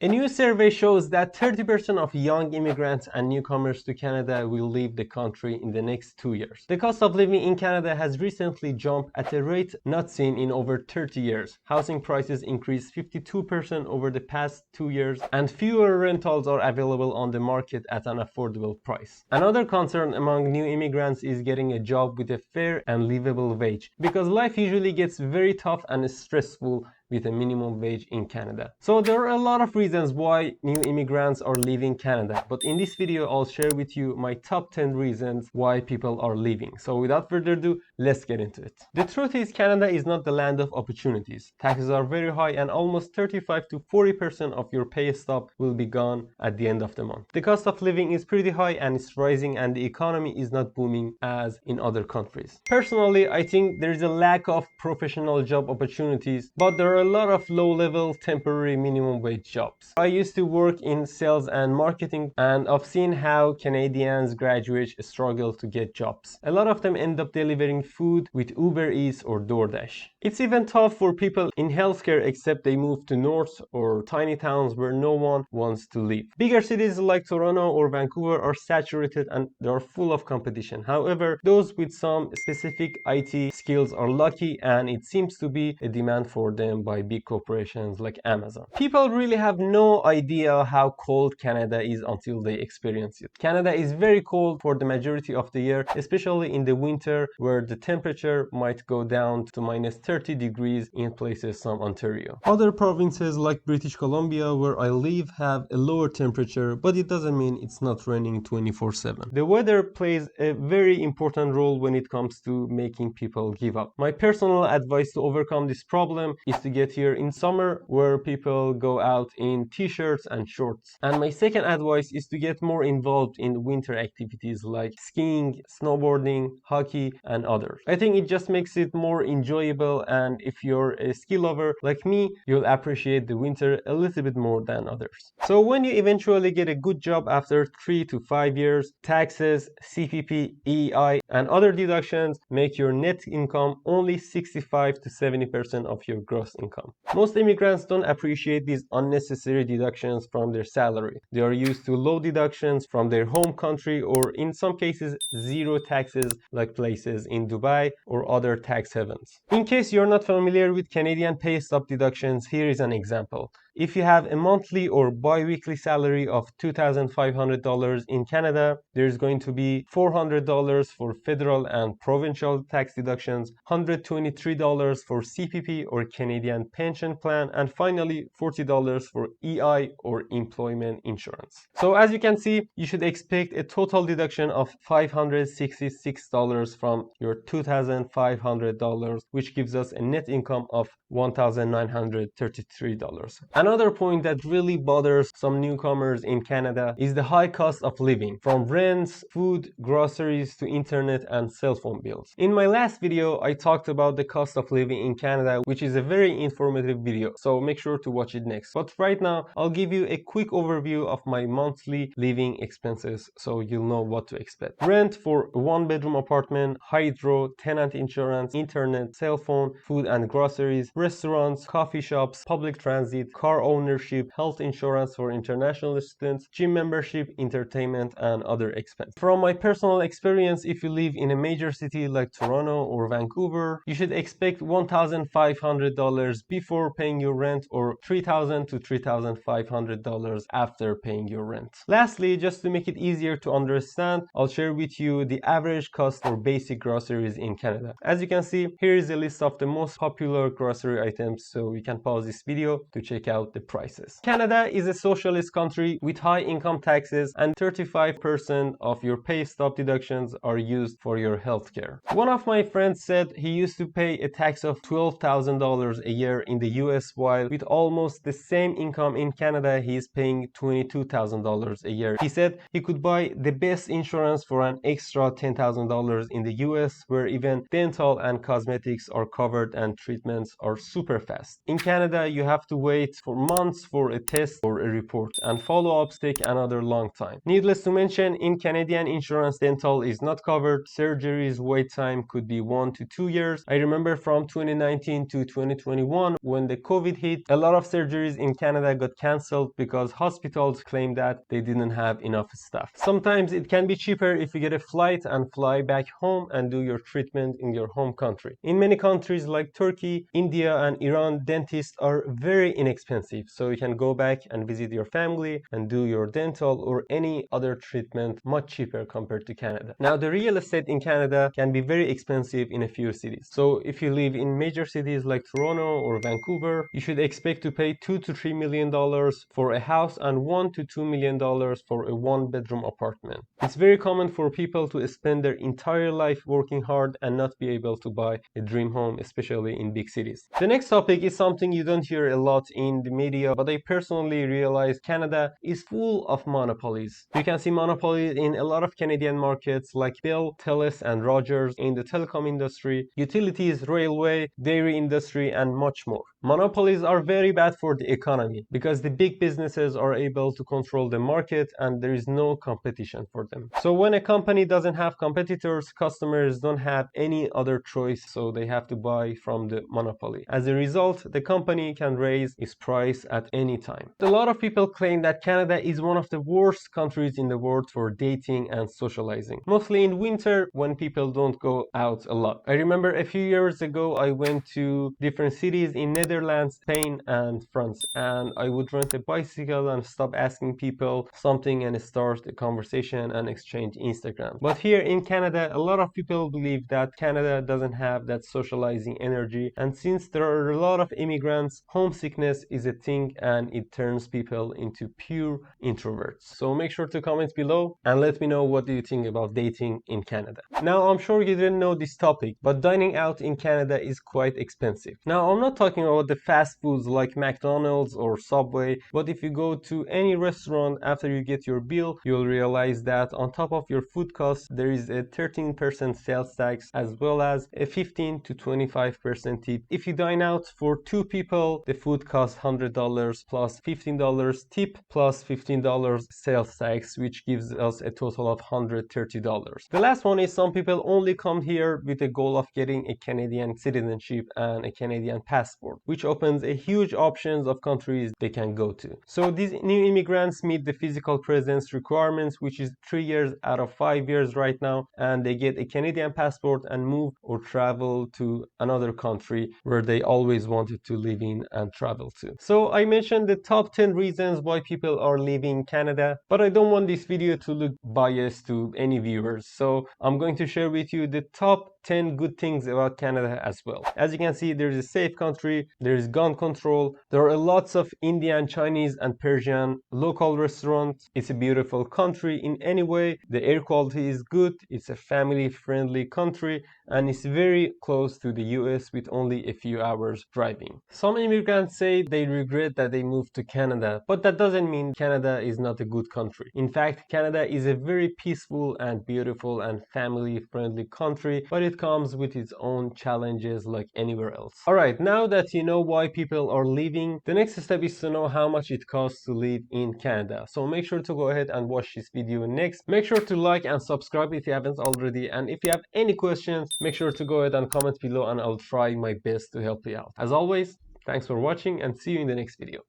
A new survey shows that 30% of young immigrants and newcomers to Canada will leave the country in the next 2 years. The cost of living in Canada has recently jumped at a rate not seen in over 30 years. Housing prices increased 52% over the past 2 years, and fewer rentals are available on the market at an affordable price. Another concern among new immigrants is getting a job with a fair and livable wage, because life usually gets very tough and stressful with a minimum wage in Canada. So there are a lot of reasons why new immigrants are leaving Canada, but in this video I'll share with you my top 10 reasons why people are leaving. So without further ado, let's get into it. The truth is, Canada is not the land of opportunities. Taxes are very high and almost 35 to 40% of your pay stub will be gone at the end of the month. The cost of living is pretty high and it's rising, and the economy is not booming as in other countries. Personally, I think there is a lack of professional job opportunities, but there are a lot of low-level temporary minimum wage jobs. I used to work in sales and marketing, and I've seen how Canadians graduates struggle to get jobs. A lot of them end up delivering food with Uber Eats or DoorDash. It's even tough for people in healthcare, except they move to north or tiny towns where no one wants to live. Bigger cities like Toronto or Vancouver are saturated and they are full of competition. However, those with some specific IT skills are lucky, and it seems to be a demand for them by big corporations like Amazon. People really have no idea how cold Canada is until they experience it. Canada is very cold for the majority of the year, especially in the winter, where the temperature might go down to minus 30 degrees in places like Ontario. Other provinces like British Columbia, where I live, have a lower temperature, but it doesn't mean it's not raining 24/7. The weather plays a very important role when it comes to making people give up. My personal advice to overcome this problem is to get here in summer, where people go out in t-shirts and shorts. And my second advice is to get more involved in winter activities like skiing, snowboarding, hockey, and others. I think it just makes it more enjoyable, and if you're a ski lover like me, you'll appreciate the winter a little bit more than others. So when you eventually get a good job after 3 to 5 years, taxes, CPP, EI, and other deductions make your net income only 65 to 70% of your gross income. Most immigrants don't appreciate these unnecessary deductions from their salary. They are used to low deductions from their home country, or in some cases zero taxes, like places in Dubai or other tax havens. In case you're not familiar with Canadian pay stub deductions, here is an example. If you have a monthly or bi-weekly salary of $2,500 in Canada, there's going to be $400 for federal and provincial tax deductions, $123 for CPP or Canadian pension plan, and finally $40 for EI or employment insurance. So as you can see, you should expect a total deduction of $566 from your $2,500, which gives us a net income of $1,933. Another point that really bothers some newcomers in Canada is the high cost of living, from rents, food, groceries to internet and cell phone bills. In my last video, I talked about the cost of living in Canada, which is a very informative video, so make sure to watch it next. But right now, I'll give you a quick overview of my monthly living expenses so you'll know what to expect. Rent for a one-bedroom apartment, hydro, tenant insurance, internet, cell phone, food and groceries, restaurants, coffee shops, public transit, car ownership, health insurance for international students, gym membership, entertainment, and other expenses. From my personal experience, if you live in a major city like Toronto or Vancouver, you should expect $1,500 before paying your rent, or $3,000 to $3,500 after paying your rent. Lastly, just to make it easier to understand, I'll share with you the average cost for basic groceries in Canada. As you can see, here is a list of the most popular grocery items, so you can pause this video to check out the prices. Canada is a socialist country with high income taxes, and 35% of your pay stub deductions are used for your healthcare. One of my friends said he used to pay a tax of $12,000 a year in the US, while with almost the same income in Canada, he is paying $22,000 a year. He said he could buy the best insurance for an extra $10,000 in the US, where even dental and cosmetics are covered and treatments are super fast. In Canada, you have to wait for months for a test or a report, and follow-ups take another long time. Needless to mention, in Canadian insurance, dental is not covered. Surgeries wait time could be 1 to 2 years. I remember from 2019 to 2021, when the COVID hit, a lot of surgeries in Canada got cancelled because hospitals claimed that they didn't have enough staff. Sometimes it can be cheaper if you get a flight and fly back home and do your treatment in your home country. In many countries like Turkey, India, and Iran, dentists are very inexpensive, so you can go back and visit your family and do your dental or any other treatment much cheaper compared to Canada. Now, the real estate in Canada can be very expensive in a few cities. So if you live in major cities like Toronto or Vancouver, you should expect to pay $2 to $3 million for a house and $1 to $2 million for a one-bedroom apartment. It's very common for people to spend their entire life working hard and not be able to buy a dream home, especially in big cities. The next topic is something you don't hear a lot in the media, but I personally realize Canada is full of monopolies. You can see monopolies in a lot of Canadian markets like Bell, Telus, and Rogers, in the telecom industry, utilities, railway, dairy industry, and much more. Monopolies are very bad for the economy because the big businesses are able to control the market and there is no competition for them. So when a company doesn't have competitors, customers don't have any other choice, so they have to buy from the monopoly. As a result, the company can raise its price at any time. A lot of people claim that Canada is one of the worst countries in the world for dating and socializing, mostly in winter when people don't go out a lot. I remember a few years ago I went to different cities in Netherlands, Spain, and France, and I would rent a bicycle and stop asking people something and start a conversation and exchange Instagram. But here in Canada, a lot of people believe that Canada doesn't have that socializing energy, and since there are a lot of immigrants, homesickness is a thing and it turns people into pure introverts. So make sure to comment below and let me know what do you think about dating in Canada. Now, I'm sure you didn't know this topic, but dining out in Canada is quite expensive. Now, I'm not talking about the fast foods like McDonald's or Subway, but if you go to any restaurant after you get your bill, you'll realize that on top of your food costs, there is a 13% sales tax as well as a 15 to 25% tip. If you dine out for 2 people, the food costs $100 plus $15 tip plus $15 sales tax, which gives us a total of $130. The last one is some people only come here with the goal of getting a Canadian citizenship and a Canadian passport, which opens a huge options of countries they can go to. So these new immigrants meet the physical presence requirements, which is 3 years out of 5 years right now, and they get a Canadian passport and move or travel to another country where they always wanted to live in and travel to. So I mentioned the top 10 reasons why people are leaving Canada, but I don't want this video to look biased to any viewers, so I'm going to share with you the top 10 good things about Canada as well. As you can see, there is a safe country, there is gun control, there are lots of Indian, Chinese, and Persian local restaurants. It's a beautiful country in any way, the air quality is good, it's a family-friendly country, and it's very close to the US with only a few hours driving. Some immigrants say they regret that they moved to Canada, but that doesn't mean Canada is not a good country. In fact, Canada is a very peaceful and beautiful and family-friendly country, but it comes with its own challenges like anywhere else. Alright, now that you know why people are leaving, the next step is to know how much it costs to live in Canada. So make sure to go ahead and watch this video next. Make sure to like and subscribe if you haven't already, and if you have any questions, make sure to go ahead and comment below and I'll try my best to help you out. As always, thanks for watching and see you in the next video.